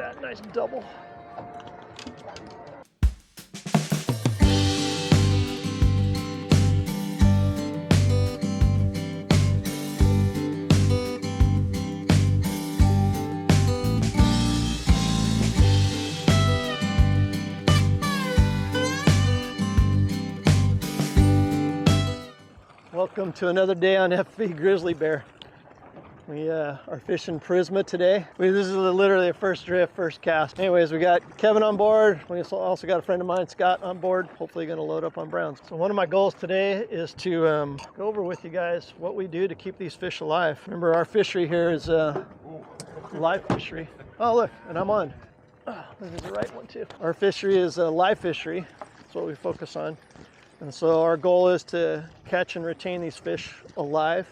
that, nice double. Welcome to another day on FV Grizzly Bear. We are fishing Purisma today. This is literally a first drift, first cast. Anyways, we got Kevin on board. We also got a friend of mine, Scott, on board. Hopefully gonna load up on browns. So one of my goals today is to go over with you guys what we do to keep these fish alive. Remember, our fishery here is a live fishery. Oh look, and I'm on. Oh, this is the right one too. Our fishery is a live fishery. That's what we focus on. And so our goal is to catch and retain these fish alive,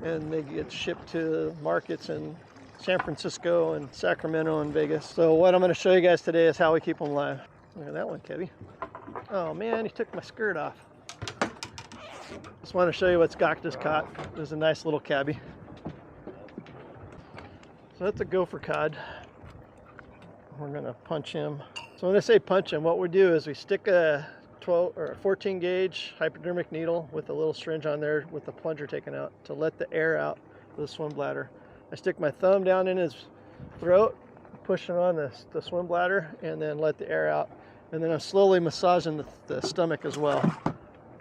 and they get shipped to markets in San Francisco and Sacramento and Vegas. So what I'm going to show you guys today is how we keep them alive. Look at that one, Kevy. Oh man, he took my skirt off. Just want to show you what Scott just caught. There's a nice little cabby. So that's a gopher cod. We're going to punch him. So when I say punch him, what we do is we stick a 12 or 14 gauge hypodermic needle with a little syringe on there with the plunger taken out to let the air out of the swim bladder. I stick my thumb down in his throat, pushing on the swim bladder, and then let the air out. And then I'm slowly massaging the stomach as well.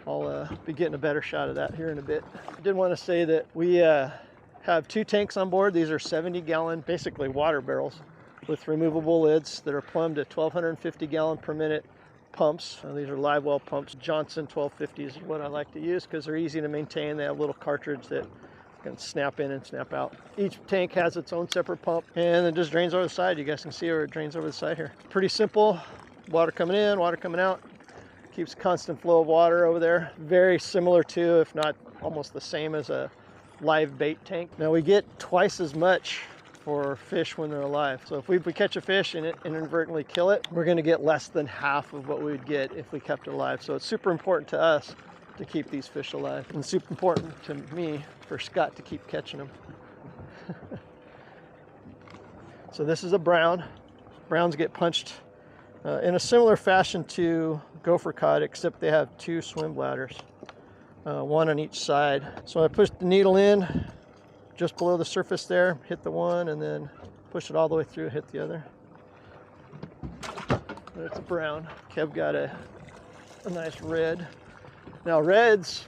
I'll be getting a better shot of that here in a bit. I did want to say that we have 2 tanks on board. These are 70-gallon, basically water barrels with removable lids that are plumbed at 1,250 gallon per minute pumps. These are live well pumps. Johnson 1250s is what I like to use because they're easy to maintain. They have a little cartridge that can snap in and snap out. Each tank has its own separate pump, and it just drains over the side. You guys can see where it drains over the side here. Pretty simple. Water coming in, water coming out. Keeps a constant flow of water over there. Very similar to, if not almost the same as a live bait tank. Now we get twice as much for fish when they're alive. So if we catch a fish and inadvertently kill it, we're going to get less than half of what we would get if we kept it alive. So it's super important to us to keep these fish alive, and super important to me for Scott to keep catching them. So this is a brown. Browns get punched in a similar fashion to gopher cod, except they have 2 swim bladders, one on each side. So I push the needle in just below the surface there, hit the one, and then push it all the way through, hit the other. There's a brown. Kev got a nice red. Now reds,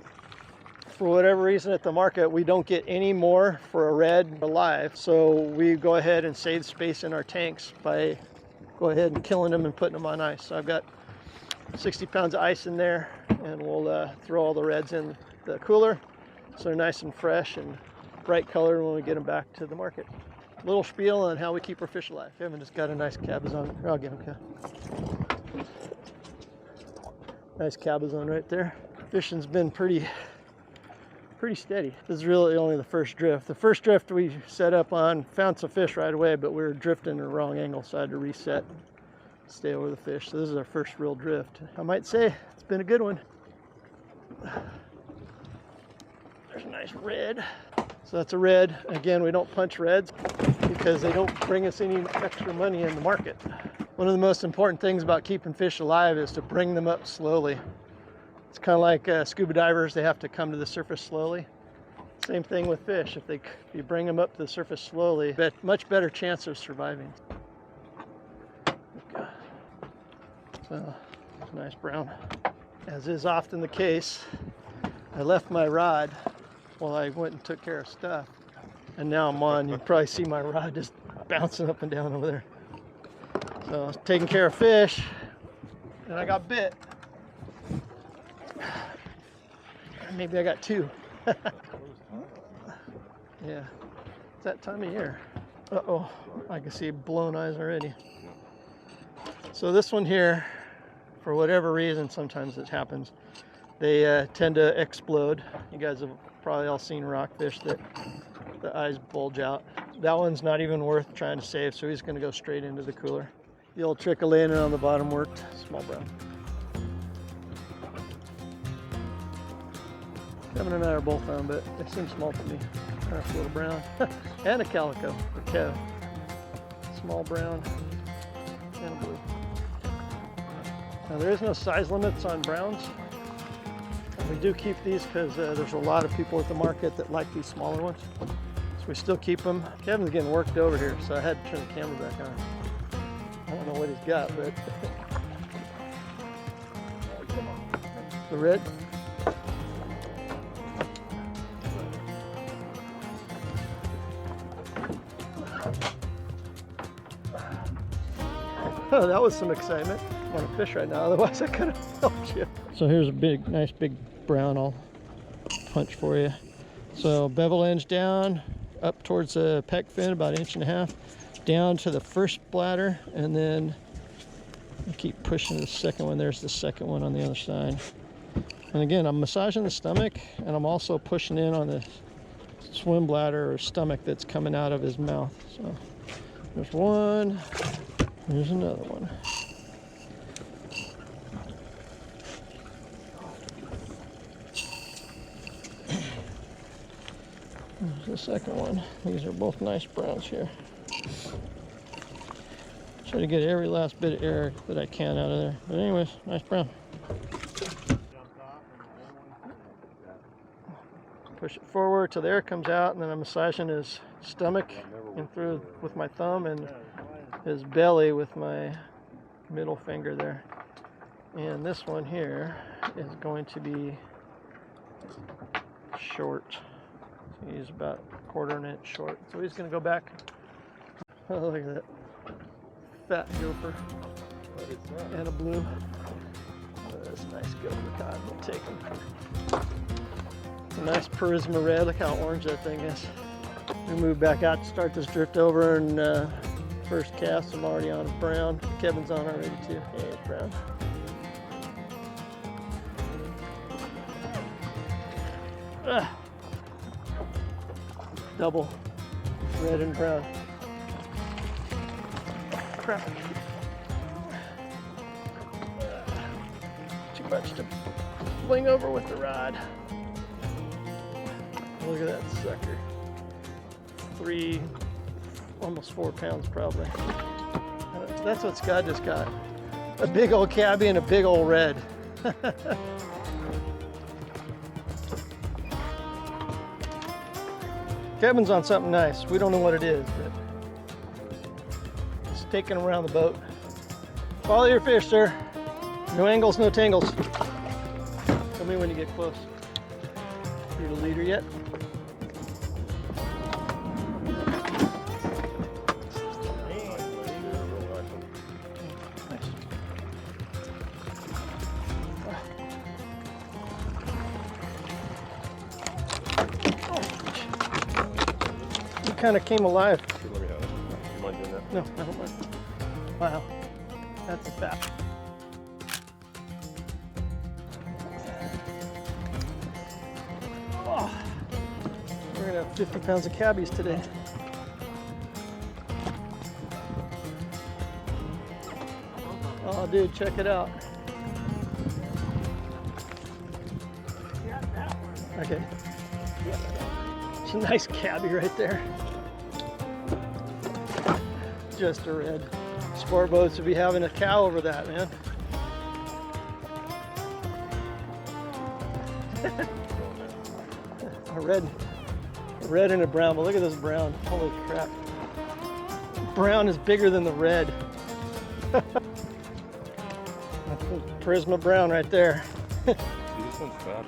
for whatever reason at the market, we don't get any more for a red alive. So we go ahead and save space in our tanks by go ahead and killing them and putting them on ice. So I've got 60 pounds of ice in there, and we'll throw all the reds in the cooler so they're nice and fresh and bright color when we get them back to the market. Little spiel on how we keep our fish alive. Kevin just got a nice Cabezon. I'll give him nice Cabezon right there. Fishing's been pretty steady. This is really only the first drift. The first drift we set up on, found some fish right away, but we were drifting the wrong angle, so I had to reset, stay over the fish. So this is our first real drift. I might say it's been a good one. There's a nice red. So that's a red. Again, we don't punch reds because they don't bring us any extra money in the market. One of the most important things about keeping fish alive is to bring them up slowly. It's kind of like scuba divers, they have to come to the surface slowly. Same thing with fish. If you bring them up to the surface slowly, much better chance of surviving. So, nice brown. As is often the case, I left my rod while I went and took care of stuff, and now I'm on. You can probably see my rod just bouncing up and down over there. So I was taking care of fish, and I got bit. Maybe I got 2. Yeah, it's that time of year. Uh-oh, I can see blown eyes already. So this one here, for whatever reason, sometimes it happens, they tend to explode. You guys have probably all seen rockfish that the eyes bulge out. That one's not even worth trying to save, so he's going to go straight into the cooler. The old trick of laying it on the bottom worked. Small brown. Kevin and I are both on, but they seem small to me. Nice little brown. And a calico for Kev. small brown and a blue. Now there is no size limits on browns. We do keep these because there's a lot of people at the market that like these smaller ones. So we still keep them. Kevin's getting worked over here, so I had to turn the camera back on. I don't know what he's got, but the red. Oh, that was some excitement. I want to fish right now, otherwise I could have helped you. So here's a big, nice big brown I'll punch for you. So bevel edge down, up towards the pec fin, about 1.5 inches, down to the first bladder, and then I keep pushing the second one. There's the second one on the other side. And again, I'm massaging the stomach, and I'm also pushing in on the swim bladder or stomach that's coming out of his mouth. So there's one, there's another one. There's the second one. These are both nice browns here. Try to get every last bit of air that I can out of there. But anyways, nice brown. Push it forward till the air comes out, and then I'm massaging his stomach and through with my thumb and his belly with my middle finger there. And this one here is going to be short. He's about 1/4 inch short. So he's going to go back. Oh, look at that. Fat gopher. And a blue. Oh, that's a nice gopher cod. We'll take him. It's a nice Purisma red. Look how orange that thing is. We move back out to start this drift over, and first cast I'm already on a brown. Kevin's on already too. Yeah, it's brown. Double red and brown. Crap. Too much to fling over with the rod. Look at that sucker. 3, almost 4 pounds probably. That's what Scott just got. A big old cabbie and a big old red. Kevin's on something nice. We don't know what it is, but it's taking him around the boat. Follow your fish, sir. No angles, no tangles. Tell me when you get close. You the leader yet? Kind of came alive. Let me have it. You mind doing that? No, I don't mind. Wow, that's a fat. Oh, we're gonna have 50 pounds of cabbies today. Oh, dude, check it out. Okay. It's a nice cabbie right there. Just a red. Sport boats would be having a cow over that, man. a red and a brown, but look at this brown. Holy crap. Brown is bigger than the red. That's the Purisma brown right there. Dude, this one's fat.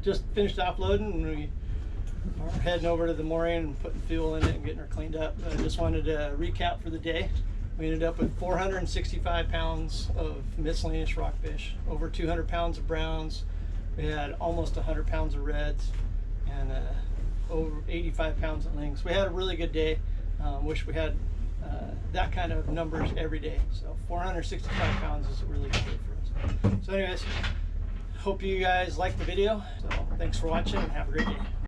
just finished offloading, and we are heading over to the mooring and putting fuel in it and getting her cleaned up. I just wanted to recap for the day. We ended up with 465 pounds of miscellaneous rockfish, over 200 pounds of browns. We had almost 100 pounds of reds, and over 85 pounds of lings. We had a really good day. Wish we had that kind of numbers every day. So 465 pounds is a really good day for us. So anyways, hope you guys liked the video. So thanks for watching and have a great day.